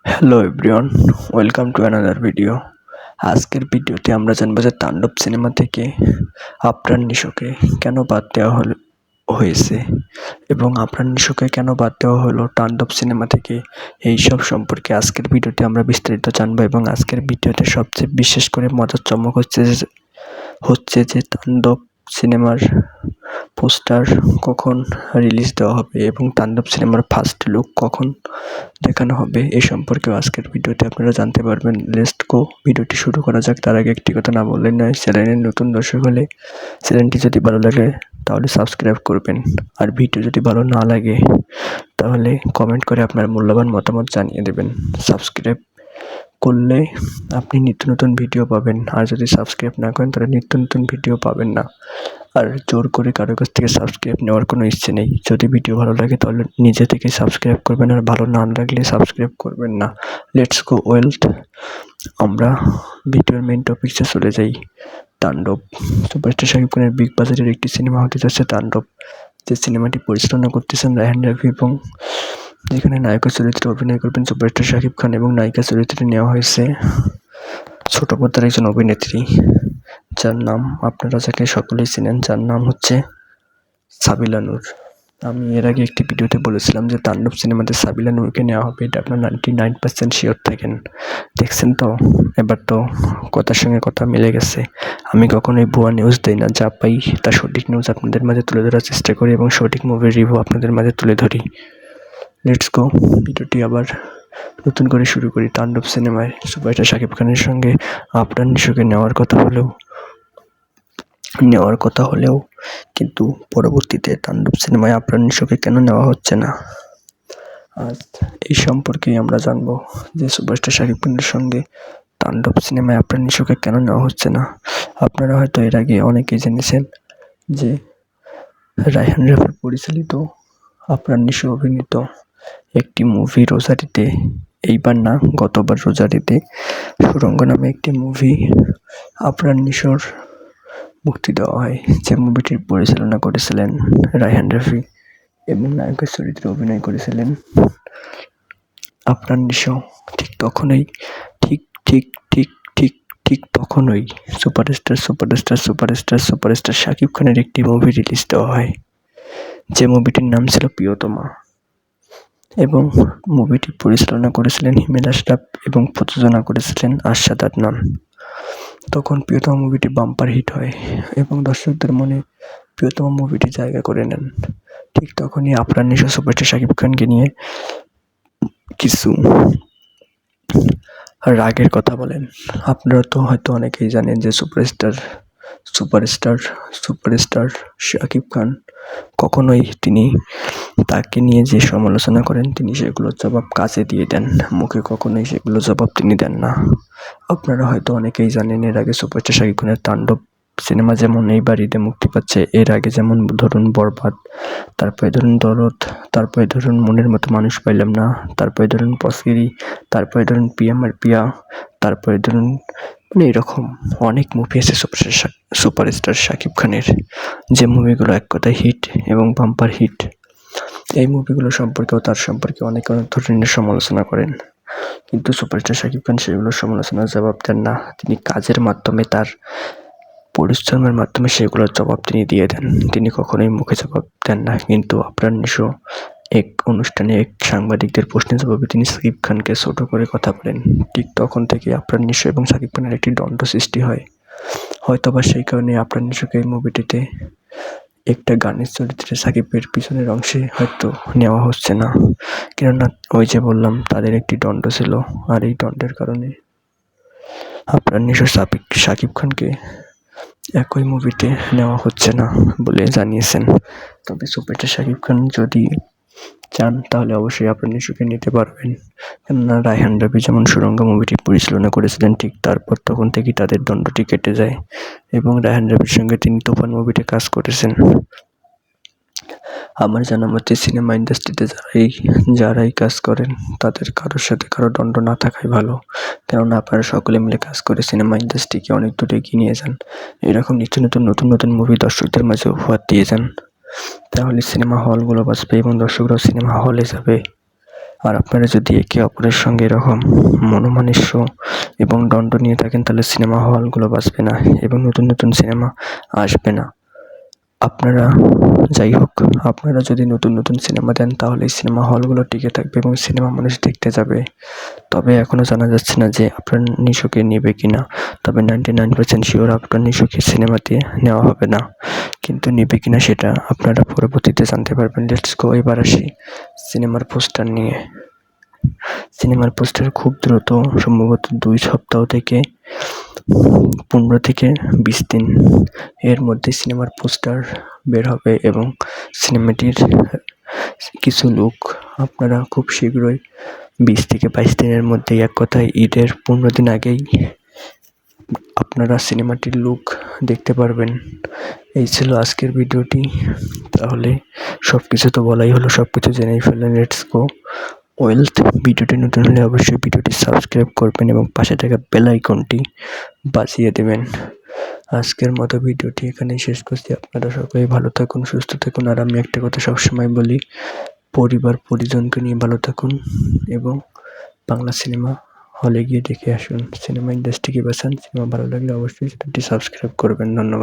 Hello everyone, welcome to another video. আজকের ভিডিওতে আমরা জানবো যে তাণ্ডব সিনেমা থেকে আফরান নিশোকে কেন বাদ দেওয়া হয়েছে এবং আফরান নিশোকে কেন বাদ দেওয়া হলো তাণ্ডব সিনেমা থেকে, এই সব সম্পর্কে আজকের ভিডিওতে আমরা বিস্তারিত জানবো। এবং আজকের ভিডিওতে সবচেয়ে বিশেষ করে মজার চমক হচ্ছে যে তাণ্ডব সিনেমার পোস্টার কখন রিলিজ দেওয়া হবে এবং তাণ্ডব সিনেমার ফার্স্ট লুক কখন দেখানো হবে, এ সম্পর্কেও আজকের ভিডিওতে আপনারা জানতে পারবেন। লেটস গো, ভিডিওটি শুরু করা যাক। তার আগে একটি কথা না বললেই নয়, চ্যানেলের নতুন দর্শক হলে চ্যানেলটি যদি ভালো লাগে তাহলে সাবস্ক্রাইব করবেন, আর ভিডিও যদি ভালো না লাগে তাহলে কমেন্ট করে আপনার মূল্যবান মতামত জানিয়ে দেবেন। সাবস্ক্রাইব করলে আপনি নিত্য নতুন ভিডিও পাবেন, আর যদি সাবস্ক্রাইব না করেন তাহলে নিত্য নতুন ভিডিও পাবেন না। আর জোর করে কারোর কাছ থেকে সাবস্ক্রাইব নেওয়ার কোনো ইচ্ছে নেই। যদি ভিডিও ভালো লাগে তাহলে নিজে থেকে সাবস্ক্রাইব করবেন, আর ভালো না লাগলে সাবস্ক্রাইব করবেন না। লেটস গো ওয়েলথ, আমরা ভিডিওর মেইন টপিকসে চলে যাই। তাণ্ডব সুপারস্টার শাকিব খানের বিগ বাজারের একটি সিনেমা হতে যাচ্ছে তাণ্ডব, যে সিনেমাটি পরিচালনা করতেছেন রায়হান রাফি এবং যেখানে নায়কের চরিত্রে অভিনয় করবেন সুপারস্টার শাকিব খান এবং নায়িকা চরিত্রে নেওয়া হয়েছে ছোট পর্দার একজন অভিনেত্রী, যার নাম আপনারা যাকে সকলেই চেনেন, যার নাম হচ্ছে সাবিলা নূর। আমি এর আগে একটি ভিডিওতে বলেছিলাম যে তাণ্ডব সিনেমাতে সাবিলা নূরকে নেওয়া হবে, এটা আপনার 99% শিওর থাকেন। দেখছেন তো, এবার তো কথার সঙ্গে কথা মিলে গেছে। আমি কখনোই ভুয়া নিউজ দিই না, যা পাই তা সঠিক নিউজ আপনাদের মাঝে তুলে ধরার চেষ্টা করি এবং সঠিক মুভির রিভিউ আপনাদের মাঝে তুলে ধরি। লেটস গো, ভিডিওটি আবার নতুন করে শুরু করি। তাণ্ডব সিনেমায় সুপারস্টার শাকিব খানের সঙ্গে আফরান নিশোকে নেওয়ার কথা হলেও কিন্তু পরবর্তীতে তাণ্ডব সিনেমায় আফরান নিশোকে কেন নেওয়া হচ্ছে না, আজ এই সম্পর্কেই আমরা জানবো যে সুপারস্টার শাকিব খানের সঙ্গে তাণ্ডব সিনেমায় আফরান নিশোকে কেন নেওয়া হচ্ছে না। আপনারা হয়তো এর আগে অনেকেই জেনেছেন যে রায়হান রাফি পরিচালিত আফরান নিশো অভিনীত একটি মুভি রোজারিতে, এইবার না গতবার রোজারিতে সুড়ঙ্গ নামে একটি মুভি আফরান নিশোর মুক্তি দেওয়া হয়, যে মুভিটির পরিচালনা করেছিলেন রায়হান রাফি এবং নায়কের চরিত্রে অভিনয় করেছিলেন আফরান নিশো। ঠিক তখনই ঠিক ঠিক ঠিক ঠিক ঠিক তখনই সুপারস্টার শাকিব খানের একটি মুভি রিলিজ দেওয়া হয়, যে মুভিটির নাম ছিল প্রিয়তমা এবং মুভিটি পরিচালনা করেছিলেন হিমেল আশরাফ এবং প্রযোজনা করেছিলেন আরশাদ আদনান। তখন প্রিয়তমা মুভিটি বাম্পার হিট হয় এবং দর্শকদের মনে প্রিয়তমা মুভিটি জায়গা করে নেন। ঠিক তখনই আফরান নিশো সুপারস্টার শাকিব খানকে নিয়ে কিছু রাগের কথা বলেন। আপনারা তো হয়তো অনেকেই জানেন যে সুপারস্টার শাকিব খান কখনোই তিনি তাকে নিয়ে যে সমালোচনা করেন তিনি সেগুলোর জবাব কাজে দিয়ে দেন, মুখে কখনোই সেগুলো জবাব তিনি দেন না। আপনারা হয়তো অনেকেই জানেন এর আগে সুপারস্টার শাকিব খানের তাণ্ডব সিনেমা যেমন এইবার ঈদে মুক্তি পাচ্ছে, এর আগে যেমন ধরুন বরবাদ, তারপরে ধরুন দরদ, তারপরে ধরুন মনের মতো মানুষ পাইলাম না, তারপরে ধরুন পসগিরি, তারপরে ধরুন পিয়া মার পিয়া, তারপরে ধরুন মানে এরকম অনেক মুভি আছে সুপারস্টার শাকিব খানের, যে মুভিগুলো এক কথায় হিট এবং বাম্পার হিট। এই মুভিগুলো সম্পর্কেও তার সম্পর্কে অনেক ধরনের সমালোচনা করেন, কিন্তু সুপারস্টার শাকিব খান সেগুলোর সমালোচনার জবাব দেন না। তিনি কাজের মাধ্যমে, তার পরিশ্রমের মাধ্যমে সেগুলোর জবাব তিনি দিয়ে দেন, তিনি কখনোই মুখে জবাব দেন না। কিন্তু আফরান নিশো এক অনুষ্ঠানে এক সাংবাদিকদের প্রশ্নের জবাবে তিনি শাকিব খানকে ছোট করে কথা বলেন। ঠিক তখন থেকে আফরান নিশো এবং শাকিব খানের একটি দ্বন্দ্ব সৃষ্টি হয়। হয়তোবা সেই কারণে আফরান নিশোকে এই মুভিটিতে একটা গানের চরিত্রে শাকিবের পিছনের অংশে হয়তো নেওয়া হচ্ছে না, কেননা ওই যে বললাম তাদের একটি দ্বন্দ্ব ছিল, আর এই দ্বন্দ্বের কারণে আফরান নিশো শাকিব খানকে একই মুভিতে নেওয়া হচ্ছে না বলে জানিয়েছেন। তবে সুপারস্টার শাকিব খান যদি চান তাহলে অবশ্যই আফরান নিশোকে নিতে পারবেন, কেননা রায়হান রাফি যেমন সুড়ঙ্গ মুভিটি পরিচালনা করেছিলেন, ঠিক তারপর তখন থেকেই তাদের দ্বন্দ্বটি কেটে যায় এবং রায়হান রাফির সঙ্গে তিনি তুফান মুভিতে কাজ করেছেন। আমার জানা মতে সিনেমা ইন্ডাস্ট্রিতে যারাই কাজ করেন তাদের কারোর সাথে কারো দ্বন্দ্ব না থাকাই ভালো, কেননা আপনারা সকলে মিলে কাজ করে সিনেমা ইন্ডাস্ট্রিকে অনেক দূরে এগিয়ে নিয়ে যান। এরকম নিত্য নতুন মুভি দর্শকদের মাঝে উপহার দিয়ে যান, তাহলে সিনেমা হলগুলো বাঁচবে এবং দর্শকরাও সিনেমা হলে যাবে। আর আপনারা যদি একে অপরের সঙ্গে এরকম মনোমালিন্য এবং দ্বন্দ্ব নিয়ে থাকেন তাহলে সিনেমা হলগুলো বাঁচবে না এবং নতুন নতুন সিনেমা আসবে না। আপনারা যাই হোক, আপনারা যদি নতুন নতুন সিনেমা দেন তাহলে সিনেমা হলগুলো টিকে থাকবে এবং সিনেমা মানুষ দেখতে যাবে। তবে এখনও জানা যাচ্ছে না যে আফরান নিশোকে নেবে কিনা। তবে 99% শিওর আফরান নিশোকে সিনেমাতে নেওয়া হবে না, কিন্তু নেবে কিনা সেটা আপনারা পরবর্তীতে জানতে পারবেন। লেটস গো, এবার আসি সিনেমার পোস্টার নিয়ে। সিনেমার পোস্টার খুব দ্রুত, সম্ভবত 2 সপ্তাহ থেকে 15 থেকে 20 দিন এর মধ্যে সিনেমার পোস্টার বের হবে এবং সিনেমাটির কিছু লুক আপনারা খুব শীঘ্রই 20 থেকে 22 দিনের মধ্যেই, এক কথায় ঈদের 15 দিন আগেই আপনারা সিনেমাটির লুক দেখতে পারবেন। এই ছিল আজকের ভিডিওটি। তাহলে সব কিছু তো বলাই হলো, সব কিছু জেনেই ফেললেন। Let's go wealth. ভিডিওটি নতুন হলে অবশ্যই ভিডিওটি সাবস্ক্রাইব করবেন এবং পাশে থাকা বেল আইকনটি বাজিয়ে দেবেন। আজকের মতো ভিডিওটি এখানেই শেষ করছি। আপনারা সকলেই ভালো থাকুন, সুস্থ থাকুন। আর আমি একটা কথা সবসময় বলি, পরিবার পরিজনকে নিয়ে ভালো থাকুন এবং বাংলা সিনেমা হলে গিয়ে দেখে আসুন। সিনেমা ইন্ডাস্ট্রিকে বাঁচান। সিনেমা ভালো লাগলে অবশ্যই চ্যানেলটি সাবস্ক্রাইব করবেন। ধন্যবাদ।